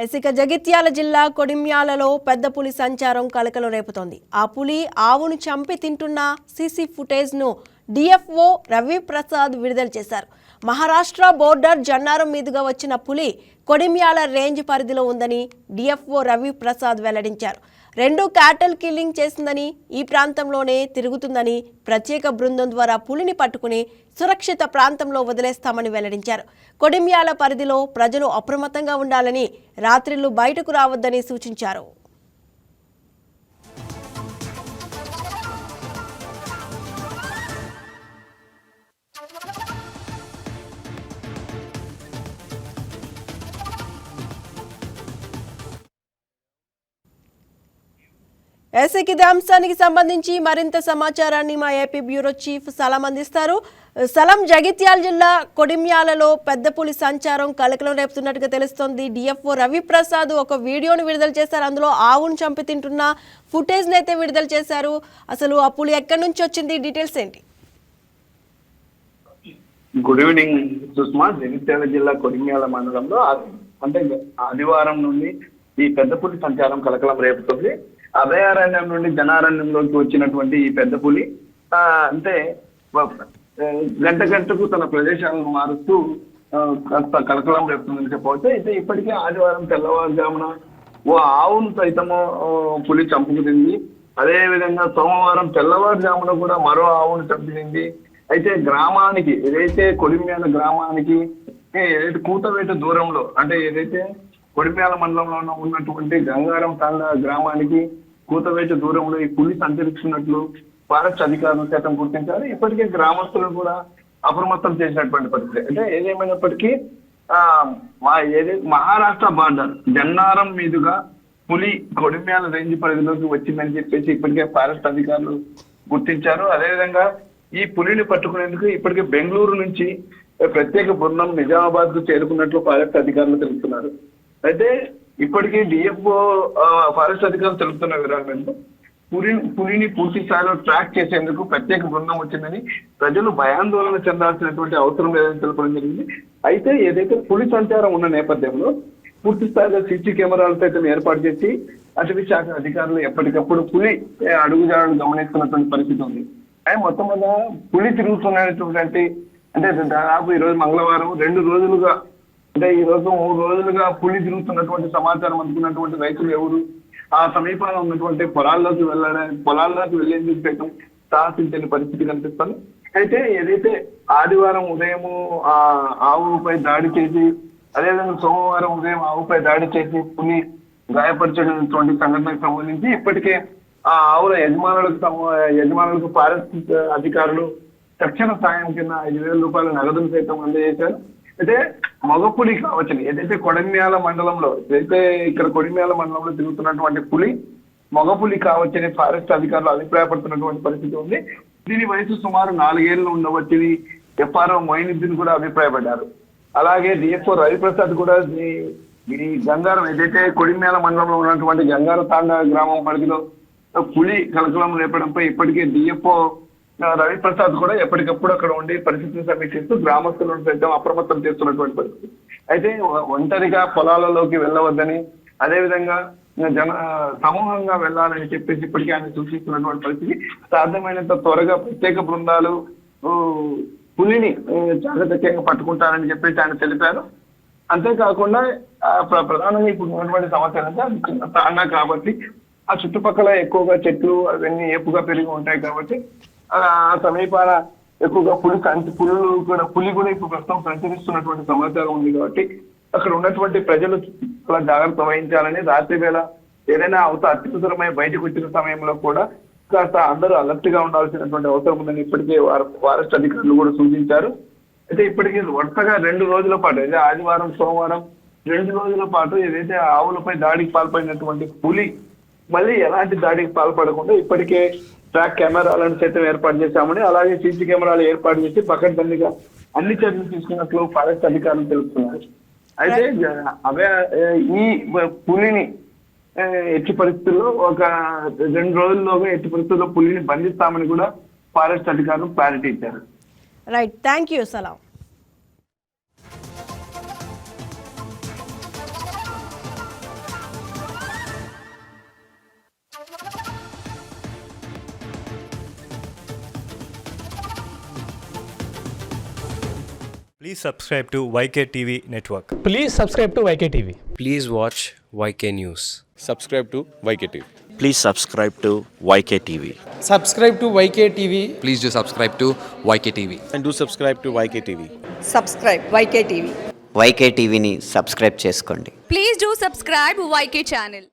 ఇక జగిత్యాల జిల్లా కొడిమ్యాలలో పెద్ద పులి సంచారం కలకలం రేపుతోంది. ఆ పులి ఆవును చంపి తింటున్న సీసీ ఫుటేజ్ను డిఎఫ్ఓ రవి ప్రసాద్ విడుదల చేశారు. మహారాష్ట్ర బోర్డర్ జన్నారం మీదుగా వచ్చిన పులి కొడిమ్యాల రేంజ్ పరిధిలో ఉందని డిఎఫ్ఓ రవి ప్రసాద్ వెల్లడించారు. 2 క్యాటల్ కిల్లింగ్ చేసిందని, ఈ ప్రాంతంలోనే తిరుగుతుందని, ప్రత్యేక బృందం ద్వారా పులిని పట్టుకుని సురక్షిత ప్రాంతంలో వదిలేస్తామని వెల్లడించారు. కొడిమ్యాల పరిధిలో ప్రజలు అప్రమత్తంగా ఉండాలని, రాత్రిళ్లు బయటకు రావద్దని సూచించారు. ఇదే అంశానికి సంబంధించి మరింత సమాచారాన్ని మా ఏపీ బ్యూరో చీఫ్ సలాం అందిస్తారు. సలాం, జగిత్యాల జిల్లా కొడిమ్యాలలో పెద్ద పులి సంచారం కలకలం రేపుతున్నట్టుగా తెలుస్తోంది. డిఎఫ్ఓ రవి ప్రసాద్ ఒక వీడియోను విడుదల చేశారు. అందులో ఆవును చంపి తింటున్న ఫుటేజ్ని అయితే విడుదల చేశారు. అసలు ఆ పులి ఎక్కడి నుంచి వచ్చింది, డీటెయిల్స్ ఏంటి? Good evening Sushma. జగిత్యాల జిల్లా కొడిమ్యాల మండలంలో అంటే ఆదివారం నుండి ఈ పెద్ద పులి సంచారం కలకలం రేపుతుంది. అభయారణ్యం నుండి జనారణ్యంలోకి వచ్చినటువంటి ఈ పెద్ద పులి అంటే గంటకు తన ప్రదేశాలను మారుస్తూ కాస్త కలకలం రేపుతుందని చెప్పవచ్చు. అయితే ఇప్పటికే ఆదివారం తెల్లవారుజామున ఓ ఆవును సైతము పులి చంపుకునింది. అదే విధంగా సోమవారం తెల్లవారుజామున కూడా మరో ఆవును చంపినింది. అయితే గ్రామానికి ఏదైతే కొడిమ్యాల గ్రామానికి ఏదైతే కూతవేట దూరంలో, అంటే ఏదైతే కొడిమ్యాల మండలంలో ఉన్నటువంటి గంగారం తాండా గ్రామానికి కూతవేట దూరంలో ఈ పులి సంచరిస్తున్నట్లు ఫారెస్ట్ అధికారులు సైతం గుర్తించారు. ఇప్పటికే గ్రామస్తులు కూడా అప్రమత్తం చేసినటువంటి పరిస్థితి. అంటే ఏదేమైనప్పటికీ మహారాష్ట్ర బార్డర్ జన్నారం మీదుగా పులి కొడిమ్యాల రేంజ్ పరిధిలోకి వచ్చిందని చెప్పేసి ఇప్పటికే ఫారెస్ట్ అధికారులు గుర్తించారు. అదేవిధంగా ఈ పులిని పట్టుకునేందుకు ఇప్పటికే బెంగళూరు నుంచి ప్రత్యేక బృందం నిజామాబాద్ కు చేరుకున్నట్లు ఫారెస్ట్ అధికారులు తెలుపుతున్నారు. అయితే ఇప్పటికీ డిఎఫ్ఓ ఫారెస్ట్ అధికారులు తెలుపుతున్న వివరాలు పులిని పూర్తి స్థాయిలో ట్రాక్ చేసేందుకు ప్రత్యేక బృందం వచ్చిందని, ప్రజలు భయాందోళన చెందాల్సినటువంటి అవసరం లేదని తెలపడం జరిగింది. అయితే ఏదైతే పులి సంచారం ఉన్న నేపథ్యంలో పూర్తి స్థాయిలో సీసీ కెమెరాలు సైతం ఏర్పాటు చేసి అటవీ శాఖ అధికారులు ఎప్పటికప్పుడు పులి అడుగుజాడలు గమనిస్తున్నటువంటి పరిస్థితి ఉంది. అయితే మొత్తం మీద పులి తిరుగుతున్నటువంటి అంటే దాదాపు ఈరోజు మంగళవారం 2 రోజులుగా, అంటే ఈ రోజు 3 రోజులుగా పులి తిరుగుతున్నటువంటి సమాచారం అందుకున్నటువంటి రైతులు ఎవరు ఆ సమీపంలో ఉన్నటువంటి పొలాల్లోకి వెళ్లేందుకు సైతం సాహసించని పరిస్థితి కనిపిస్తుంది. అయితే ఏదైతే ఆదివారం ఉదయము ఆ ఆవుపై దాడి చేసి, అదేవిధంగా సోమవారం ఉదయం ఆవుపై దాడి చేసి పులి గాయపరిచినటువంటి సంఘటనకు సంబంధించి ఇప్పటికే ఆ ఆవుల యజమానులకు ఫారెస్ట్ అధికారులు తక్షణ సాయం కింద 5,000 రూపాయల నగదును సైతం అందజేశారు. అయితే మగపులి కావచ్చు, ఏదైతే కొడిమ్యాల మండలంలో ఇక్కడ కొడిమ్యాల మండలంలో తిరుగుతున్నటువంటి పులి మగపులి కావచ్చని ఫారెస్ట్ అధికారులు అభిప్రాయపడుతున్నటువంటి పరిస్థితి ఉంది. దీని వయసు సుమారు 4 ఏళ్ళు ఉండవచ్చని ఎఫ్ఆర్ఓ మొయినుద్దీన్ కూడా అభిప్రాయపడ్డారు. అలాగే డిఎఫ్ఓ రవిప్రసాద్ కూడా ఈ గంగారం ఏదైతే కొడిమ్యాల మండలంలో ఉన్నటువంటి గంగారం తాండా గ్రామం పరిధిలో పులి కలకలం రేపడంపై ఇప్పటికే డిఎఫ్ఓ రవిప్రసాద్ కూడా ఎప్పటికప్పుడు అక్కడ ఉండి పరిస్థితిని సమీక్షిస్తూ గ్రామస్తులను సైతం అప్రమత్తం చేస్తున్నటువంటి పరిస్థితి. అయితే ఒంటరిగా పొలాలలోకి వెళ్ళవద్దని, అదేవిధంగా సమూహంగా వెళ్ళాలని చెప్పేసి ఇప్పటికీ ఆయన సూచిస్తున్నటువంటి పరిస్థితి. సాధ్యమైనంత త్వరగా ప్రత్యేక బృందాలు పులిని చాకచక్యంగా పట్టుకుంటారని చెప్పేసి ఆయన తెలిపారు. అంతేకాకుండా ప్రధానంగా ఇప్పుడు ఉన్నటువంటి సమస్య అంటే అది చిన్న తాండా కాబట్టి ఆ చుట్టుపక్కల ఎక్కువగా చెట్లు అవన్నీ ఏపుగా పెరిగి ఉంటాయి కాబట్టి ఆ సమీపాల ఎక్కువగా పులి కూడా ఇప్పుడు ప్రస్తుతం సంచరిస్తున్నటువంటి సమాచారం ఉంది కాబట్టి అక్కడ ఉన్నటువంటి ప్రజలు చాలా జాగ్రత్త వహించాలని, రాత్రి వేళ ఏదైనా అత్యవసరమై బయటకు వచ్చిన సమయంలో కూడా కాస్త అందరూ అలర్ట్ గా ఉండాల్సినటువంటి అవసరం ఉందని ఇప్పటికే ఫారెస్ట్ అధికారులు కూడా సూచించారు. అయితే ఇప్పటికీ వరుసగా 2 రోజుల పాటు, అయితే ఆదివారం సోమవారం 2 రోజుల పాటు ఏదైతే ఆవులపై దాడికి పాల్పడినటువంటి పులి మళ్ళీ ఎలాంటి దాడికి పాల్పడకుండా ఇప్పటికే ట్రాక్ కెమెరాలను సైతం ఏర్పాటు చేశామని, అలాగే సీసీ కెమెరాలు ఏర్పాటు చేసి పకడ్బందీగా అన్ని చర్యలు తీసుకున్నట్లు ఫారెస్ట్ అధికారులు తెలుపుతున్నారు. అయితే ఈ పులిని ఎట్టి పరిస్థితుల్లో ఒక 2 రోజుల్లోగా ఎట్టి పరిస్థితుల్లో పులిని బంధిస్తామని కూడా ఫారెస్ట్ అధికారులు క్లారిటీ ఇచ్చారు. రైట్, థ్యాంక్ యూ సలాం. Please subscribe to YK TV Network. Please subscribe to YKTV. Please watch YK News. Subscribe to YKTV. Please subscribe to YKTV. Subscribe to YKTV. Please do subscribe to YK TV. And do subscribe to YKTV. Subscribe YKTV. YKTVని subscribe చేసుకోండి. Please do subscribe YK channel.